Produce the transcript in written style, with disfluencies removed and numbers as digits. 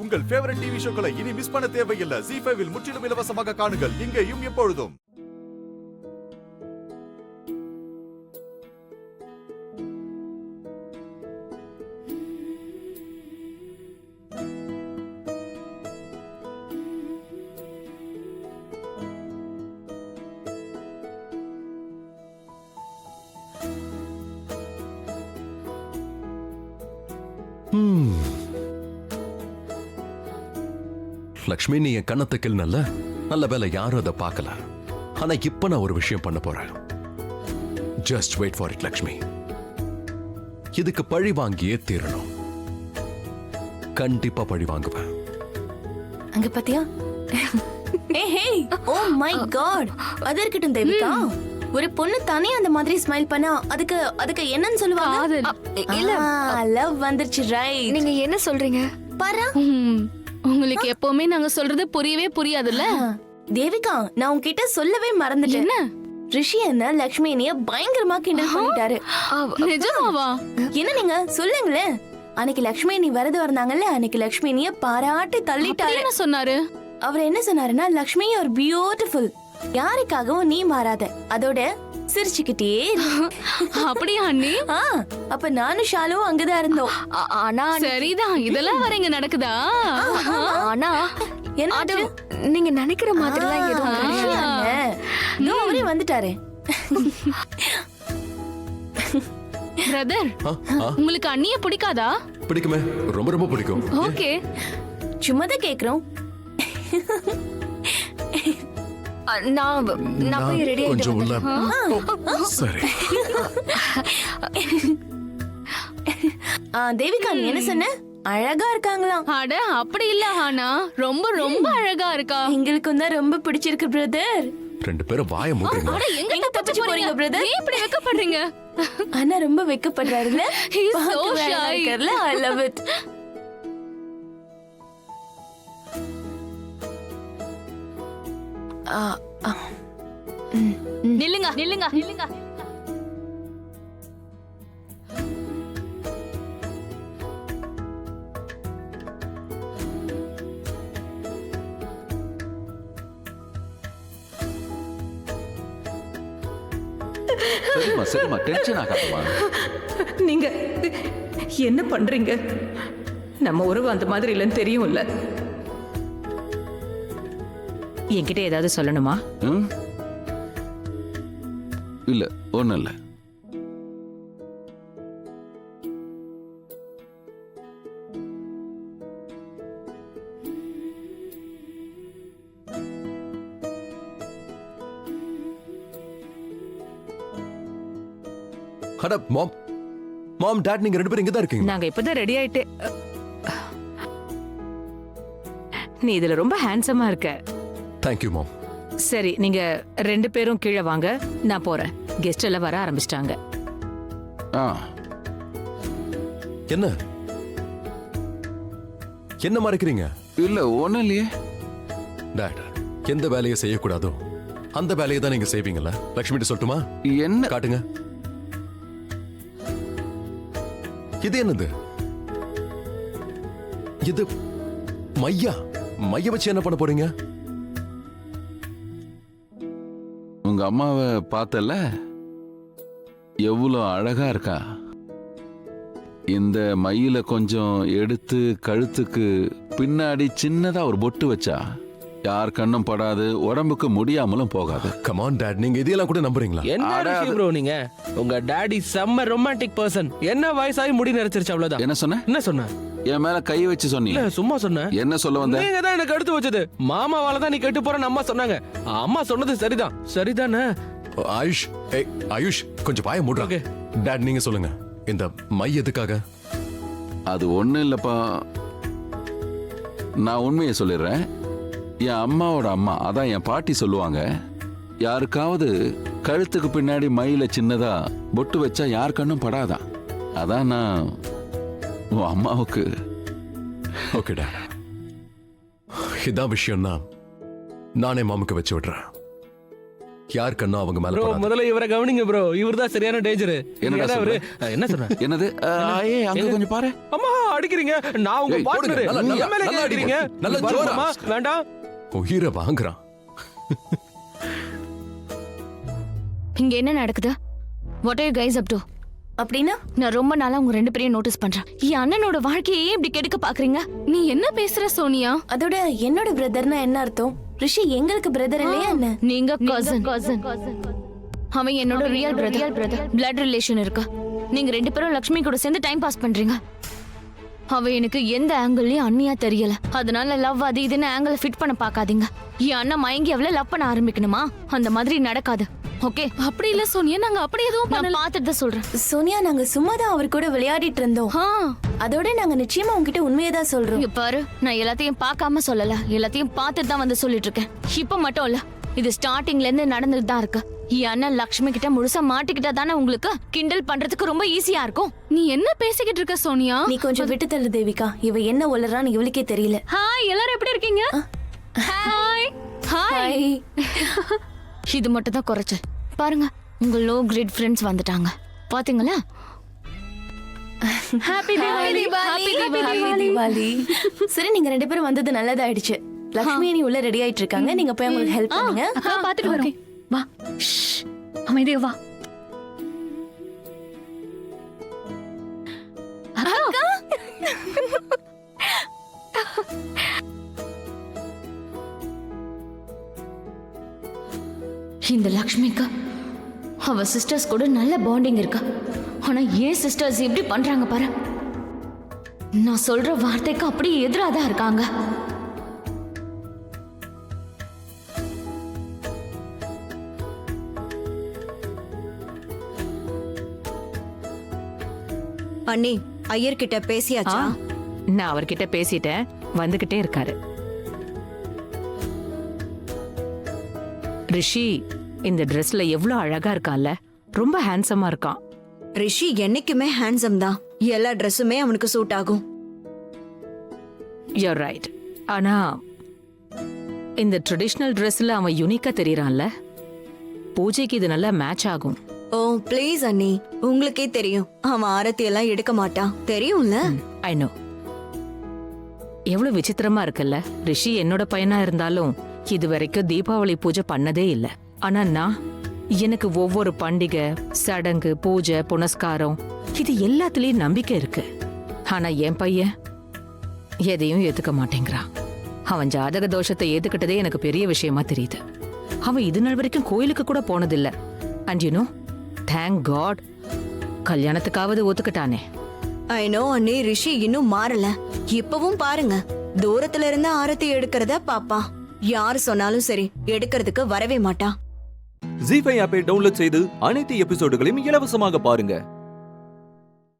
உங்கள் favourite TV ஷோக்களை இனி miss பண்ண தேவையில்லை. ZEE5 இல் முற்றிலும் இலவசமாக காணுங்கள். இங்கேயும் எப்பொழுதும். லக்ஷ்மி, நீ என் கண்ணத்துக்கு நல்ல வேலை, யாரும் அதை பார்க்கல. ஆனா இப்ப நான் ஒரு விஷயம் பண்ண போறேன். Just wait for it Lakshmi. இதுக்கு பழி வாங்கியே தீரணும். கண்டிப்பா பழி வாங்குவேன். அங்க பாத்தியா? ஓ மை காட், அது இருக்கட்டும் தேவிகா. ஒரு பொண்ணு தானே அந்த மாதிரி ஸ்மைல் பண்ணா அதுக்கு என்னன்னு சொல்லுவாங்க? இல்ல, லவ் வந்துருச்சு. ரைட். நீங்க என்ன சொல்றீங்க? பாரு, உங்களுக்கு எப்பவுமே நாங்க சொல்றது புரியவே புரியாதுல்ல. தேவிகா, நான் உன்கிட்ட சொல்லவே மறந்துட்டேன். என்ன? ரிஷி என்ன லக்ஷ்மினிய பயங்கரமா கிண்டல் பண்ணிட்டாரு. நிஜமாவா? என்ன நீங்க சொல்லுங்களேன். அன்னைக்கு லக்ஷ்மினி வரது வந்தாங்கல்ல, அன்னைக்கு லக்ஷ்மினிய பாராட்டி தள்ளிட்டாரு. என்ன சொன்னாரு? அவர் என்ன சொன்னாருன்னா, லக்ஷ்மி யூ பியூட்டிஃபுல், யாருக்காகவும் நீ மாறாத, அதோட சிரிச்சுக்கிட்டே. அப்படியா அண்ணி? அப்ப நானும் ஷாலும் அங்கதான் இருந்தோம். ஆனா சரிதான், இதெல்லாம் வர இங்க நடக்குதா? ஆனா என்ன நீங்க நினைக்கிற மாதிரிலாம் எதுவும் அவரே வந்துட்டாரு. பிரதர், உங்களுக்கு அண்ணிய பிடிக்காதா? பிடிக்குமே, ரொம்ப ரொம்ப பிடிக்கும். ஓகே, சும்மாதான் கேக்குறோம். நான் போய் ரெடி கொஞ்சம் உள்ள. சரி. தேவிகா, நீ என்ன சொன்ன? அழகா இருக்காங்களாம். அட அப்படி இல்ல ஹானா, ரொம்ப ரொம்ப அழகா இருக்கா. எங்களுக்கும் தான் ரொம்ப பிடிச்சிருக்கு பிரதர். ரெண்டு பேரும் வாய மூடுங்க. அட எங்க தப்பிச்சு போறீங்க பிரதர்? நீ இப்படி வெக்கப்படுறீங்க? அண்ணா ரொம்ப வெக்கப்படுறாருல. He is so shy. I love it. நில்லுங்க நில்லுங்க நில்லுங்க. சரிம்மா, டென்ஷன் ஆகாதம்மா. நீங்க என்ன பண்றீங்க? நம்ம உறவு அந்த மாதிரி இல்லைன்னு தெரியும்ல. என்கிட்ட ஏதாவது சொல்லணுமா? இல்ல, ஒண்ணும் இல்ல. அட மாம் டாட், நீங்க ரெண்டு பேரும் இங்க தான் இருக்கீங்க. நாங்க இப்பதான் ரெடி ஆயிட்டு. நீ இதுல ரொம்ப ஹேண்ட்ஸமா இருக்க. Thank you ma'am. சரி, நீங்க ரெண்டு பேரும் கீழே வாங்க, நான் போறேன். கெஸ்ட் எல்லாம் வர ஆரம்பிச்சிட்டாங்க. என்ன என்ன மறைக்கிறீங்க? இல்ல, ஒண்ணும் இல்லையே. டாட், எந்த வேலையை செய்யக்கூடாதோ அந்த வேலையை தான் நீங்க செய்வீங்கல்ல. லக்ஷ்மி சொல்லட்டுமா? என்ன காட்டுங்க. இது என்னது? இது மைய வச்சு என்ன பண்ண போறீங்க? உங்க அம்மாவை பார்த்தல, எவ்வளவு அழகா இருக்கா. இந்த மையில கொஞ்சம் எடுத்து கழுத்துக்கு பின்னாடி சின்னதா ஒரு பொட்டு வச்சா யார் கண்ணும் படாது, உடம்புக்கு முடியாமலும் போகாது. கம் ஆன் டாட், நீங்க இதெல்லாம் கூட நம்புறீங்களா? என்ன ரிஷி ப்ரோ, நீங்க உங்க டாடி செம்ம ரொமான்டிக் பர்சன். என்ன வயசாகி முடி நரைச்சிருச்சு, அவ்வளவுதான். என்ன சொன்ன? என்ன சொன்ன? என் மேல கை வச்சு சொன்னீங்க. இல்ல, சும்மா சொன்ன. என்ன சொல்ல வந்த? நீங்க தான் எனக்கு எடுத்து வச்சது. மாமாவால தான் நீ கெட்டு போறன்னு அம்மா சொன்னாங்க. அம்மா சொன்னது சரிதான். சரிதானே? ஆயுஷ் கொஞ்சம் வாய மூடுறாங்க. டாட், நீங்க சொல்லுங்க, இந்த மை எதுக்காக? அது ஒண்ணும் இல்லப்பா, நான் உண்மையை சொல்லிடுறேன். என் அம்மாவோட அம்மா, அதான் என் பாட்டி சொல்லுவாங்க, யாருக்காவது கழுத்துக்கு பின்னாடி மயில சின்னதா பொட்டு வச்சா யார் கண்ணும் படாதான். அதான் நான் உன் அம்மாவுக்கு. ஓகே டாட், இதான் விஷயம்னா நானே மாமுக்கு வச்சு விடுறேன். யார் கண்ணோ அவங்க மேல ப்ரோ படாது. முதல்ல இவரை கவனிங்க ப்ரோ. இவர் தான் சரியான டேஞ்சர். என்னடா அவரு சொல்ற? என்ன சொன்ன? என்னது அங்க கொஞ்சம் பாரு. அம்மா அடிக்கிறீங்க. நான் உங்க ஏய், பார்ட்னர். போடுங்க. நல்லா, என் மேல நல்லா அடிக்கிறீங்க. அடிங்க. நல்லா பாருங்க ஜோரா. அம்மா, வேண்டாம். உயிரை வாங்குறான். இங்க என்ன நடக்குது? What are you guys up to? அப்படின்னா நான் ரொம்ப நாளா உங்க ரெண்டு பேரையும் நோட்டீஸ் பண்றேன். என் அண்ணனோட வாழ்க்கையே இப்படி கெடுக்க பாக்குறீங்க. நீ என்ன பேசுற சோனியா? அதோட என்னோட பிரதர்னா என்ன அர்த்தம்? ரிஷி எங்களுக்கு பிரதர் இல்லையா என்ன? நீங்க கசின். அவன் என்னோட ரியல் பிரதர். பிளட் ரிலேஷன் இருக்கு. நீங்க ரெண்டு பேரும் லக்ஷ்மி கூட சேர்ந்து டைம் பாஸ் பண்றீங்க. அவ எனக்கு எந்த ஆங்கிள்லயும் அண்ணியா தெரியல. அதனால லவ் அது இதுன்னு ஆங்கிள் ஃபிட் பண்ண பாக்காதீங்க. என் அண்ணன் மயங்கி அவளை லவ் பண்ண ஆரம்பிக்கணுமா? அந்த மாதிரி நடக்காது. ஓகே? அப்படி இல்ல சோனியா, நாங்க அப்படி எதுவும் நான் பண்ணல. பார்த்துட்டு தான் சொல்றேன். சோனியா நாங்க சும்மா தான் அவர் கூட விளையாடிட்டு இருந்தோம். அதோட நாங்க நிச்சயமா உங்ககிட்ட உண்மையை தான் சொல்றோம். இங்க பாரு, நான் எல்லாத்தையும் பார்க்காம சொல்லல, எல்லாத்தையும் பார்த்துட்டு தான் வந்து சொல்லிட்டு இருக்கேன். இப்ப மட்டும் இல்ல, இது ஸ்டார்டிங்ல இருந்து நடந்துட்டு தான் இருக்கு. என் அண்ணன் லக்ஷ்மி கிட்ட முழுசா மாட்டிக்கிட்டா தானே உங்களுக்கு கிண்டல் பண்றதுக்கு ரொம்ப ஈஸியா இருக்கும். நீ என்ன பேசிக்கிட்டு இருக்க சோனியா? நீ கொஞ்சம் விட்டு தள்ளு தேவிகா. இவ என்ன உளறான்னு இவளுக்கே தெரியல. ஹாய், எல்லாரும் எப்படி இருக்கீங்க? ஹாய். ஹாய். இது மட்டும் தான் குறைச்சல். பாருங்க, உங்க லோ கிரேட் ஃப்ரெண்ட்ஸ் வந்துட்டாங்க. பாத்தீங்களா? ஹாப்பி தீபாவளி. Happy Diwali. சரி, நீங்க ரெண்டு பேரும் வந்தது நல்லதாயிடுச்சு. லக்ஷ்மி நீ உள்ள ரெடி ஆயிட்டு இருக்காங்க. நீங்க போய் அவங்களுக்கு ஹெல்ப் பண்ணுங்க. பாத்துட்டு வரோம். வா. அமைதியா வா. இந்த லக்ஷ்மிக்கு அவ சிஸ்டர்ஸ் கூட நல்ல பாண்டிங் இருக்கு. ஆனா ஏன் சிஸ்டர்ஸ் எப்படி பண்றாங்க பாரு. நான் சொல்ற வார்த்தைக்கு அப்படியே எதிராதான் இருக்காங்க. அண்ணி, ஐயர்கிட்ட பேசியாச்சா? நான் அவர்கிட்ட பேசிட்டேன், வந்துகிட்டே இருக்காரு. ரிஷி இந்த ட்ரெஸ்ல எவ்வளவு அழகா இருக்கான்ல, ரொம்ப ஹேண்ட்ஸமா இருக்கான். ரிஷி என்னைக்குமே ஹேண்ட்ஸம் தான். எல்லா ட்ரெஸ்ஸுமே அவனுக்கு சூட் ஆகும். You're right. ஆனா இந்த ட்ரெடிஷனல் ட்ரெஸ்ல அவன் யூனிக்கா தெரியறான்ல. பூஜைக்கு இது நல்லா மேட்ச் ஆகும். ஓ ப்ளீஸ் அண்ணி, உங்களுக்கே தெரியும் அவன் ஆரத்தி எல்லாம் எடுக்க மாட்டான், தெரியும்ல. I know. எவ்வளவு விசித்திரமா இருக்குல்ல. ரிஷி என்னோட பையனா இருந்தாலும் இது வரைக்கும் தீபாவளி பூஜை பண்ணதே இல்ல. ஆனா நான், எனக்கு ஒவ்வொரு பண்டிகை, சடங்கு, பூஜை, புனஸ்காரம் இது எல்லாத்துலயும் நம்பிக்கை இருக்கு. ஆனா என் பையன் எதையும் ஏத்துக்க மாட்டேங்கிறான். அவன் ஜாதக தோஷத்தை ஏத்துக்கிட்டதே எனக்கு பெரிய விஷயமா தெரியுது. அவன் இது நாள் வரைக்கும் கோயிலுக்கு கூட போனதில்ல. And you know, thank God கல்யாணத்துக்காவது ஒத்துக்கிட்டானே. ஐ நோ அண்ணி, ரிஷி இன்னும் மாறல. இப்பவும் பாருங்க, தூரத்துல இருந்து ஆரத்தி எடுக்கிறத பாப்பா. யார் சொன்னாலும் சரி, எடுக்கிறதுக்கு வரவே மாட்டான். ஜீ5 ஆப்பை டவுன்லோட் செய்து அனைத்து எபிசோடுகளையும் இலவசமாக பாருங்க.